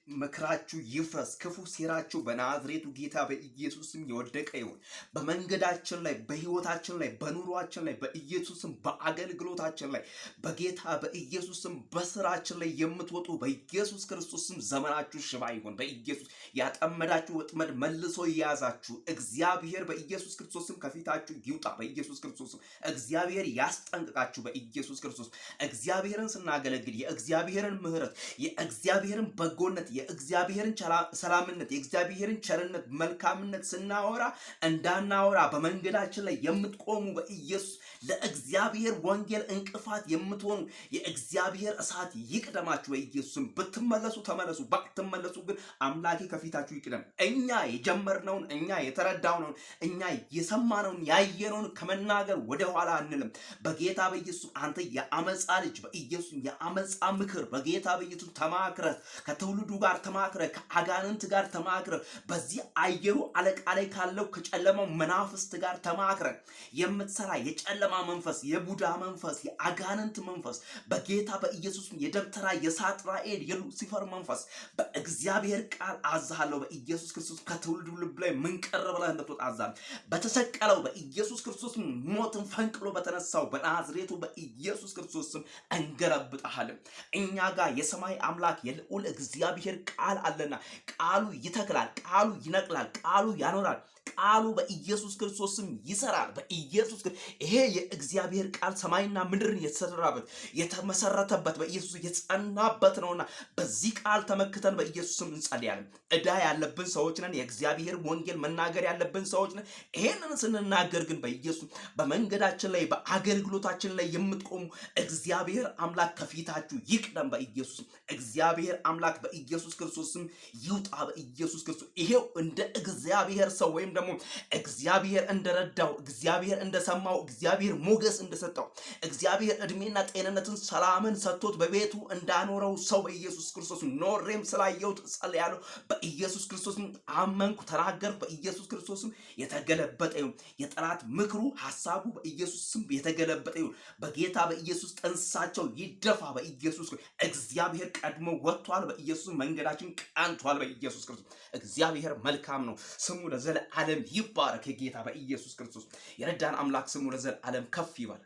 ምክራችሁ ይፍረስ፣ ክፉ ሴራችሁ በናዝሬቱ ጌታ በኢየሱስ ስም የወደቀ ይሁን። በመንገዳችን ላይ፣ በህይወታችን ላይ፣ በኑሯችን ላይ በኢየሱስ ስም፣ በአገልግሎታችን ላይ በጌታ በኢየሱስ ስም፣ በስራችን ላይ የምትወጡ በኢየሱስ ክርስቶስ ስም ዘመናችሁ ሽባ ይሁን። በኢየሱስ ያጠመዳችሁ ወጥመድ መልሶ ይያዛችሁ። እግዚአብሔር በኢየሱስ ክርስቶስ ስም ከፊታችሁ ይውጣ። በኢየሱስ ክርስቶስ ስም እግዚአብሔር ያስጠንቅቃችሁ። በኢየሱስ ክርስቶስ እግዚአብሔርን ስናገለግል የእግዚአብሔርን ምሕረት የእግዚአብሔርን በጎነት የእግዚአብሔርን ሰላምነት የእግዚአብሔርን ቸርነት መልካምነት ስናወራ እንዳናወራ በመንገዳችን ላይ የምትቆሙ በኢየሱስ ለእግዚአብሔር ወንጌል እንቅፋት የምትሆኑ የእግዚአብሔር እሳት ይቅደማችሁ። በኢየሱስም ብትመለሱ ተመለሱ፣ ባትመለሱ ግን አምላኬ ከፊታችሁ ይቅደም። እኛ የጀመርነውን እኛ የተረዳነውን እኛ የሰማነውን ያየነውን ከመናገር ወደ ኋላ አንልም። በጌታ በኢየሱስ አንተ የአመፃ ልጅ በኢየሱስ የአመፃ ምክር በጌታ በኢየሱስ ተማክረ ከትውልዱ ጋር ተማክረ ከአጋንንት ጋር ተማክረ በዚህ አየሩ አለቃ ላይ ካለው ከጨለማው መናፍስት ጋር ተማክረ የምትሰራ የጨለማ መንፈስ የቡዳ መንፈስ የአጋንንት መንፈስ በጌታ በኢየሱስ የደብተራ የሳጥራኤል የሉሲፈር መንፈስ በእግዚአብሔር ቃል አዛሃለሁ። በኢየሱስ ክርስቶስ ከትውልዱ ልብ ላይ ምን ቀረ ብለህ እንድትወጣ አዛለሁ። በተሰቀለው በኢየሱስ ክርስቶስ ሞትን ፈንቅሎ በተነሳው በናዝሬቱ በኢየሱስ ክርስቶስ ስም እንገለብጣለን። እኛ ጋር የሰማይ አምላክ የልዑል እግዚአብሔር ቃል አለና ቃሉ ይተክላል፣ ቃሉ ይነቅላል፣ ቃሉ ያኖራል፣ ቃሉ በኢየሱስ ክርስቶስ ስም ይሰራል። በኢየሱስ ይሄ የእግዚአብሔር ቃል ሰማይና ምድርን የተሰራበት የተመሰረተበት በኢየሱስ የጸናበት ነውና በዚህ ቃል ተመክተን በኢየሱስ ስም እንጸልያለን። ዕዳ ያለብን ሰዎች ነን። የእግዚአብሔር ወንጌል መናገር ያለብን ሰዎች ነን። ይሄንን ስንናገር ግን በኢየሱስ በመንገዳችን ላይ በአገልግሎታችን ላይ የምትቆሙ እግዚአብሔር አምላክ ከፊታችሁ ይቅደም። በኢየሱስ እግዚአብሔር አምላክ በኢየሱስ ክርስቶስ ስም ይውጣ። በኢየሱስ ክርስቶስ ይሄው እንደ እግዚአብሔር ሰው ወይም ደግሞ እግዚአብሔር እንደረዳው እግዚአብሔር እንደሰማው እግዚአብሔር ሞገስ እንደሰጠው እግዚአብሔር እድሜና ጤንነትን ሰላምን ሰጥቶት በቤቱ እንዳኖረው ሰው በኢየሱስ ክርስቶስ ኖሬም ስላየሁት ጸልያለሁ። በኢየሱስ ክርስቶስ አመንኩ፣ ተናገርኩ። በኢየሱስ ክርስቶስ የተገለበጠ ይሁን የጠላት ምክሩ ሐሳቡ በኢየሱስ ስም የተገለበጠ ይሁን። በጌታ በኢየሱስ ጠንሳቸው ይደፋ። በኢየሱስ እግዚአብሔር ቀድሞ ወጥቷል። በኢየሱስ መንገዳችን ቃንቷል። በኢየሱስ ክርስቶስ እግዚአብሔር መልካም ነው። ስሙ ለዘለዓለም ይባረክ። የጌታ በኢየሱስ ክርስቶስ የረዳን አምላክ ስሙ ለዘለዓለም ከፍ ይበል።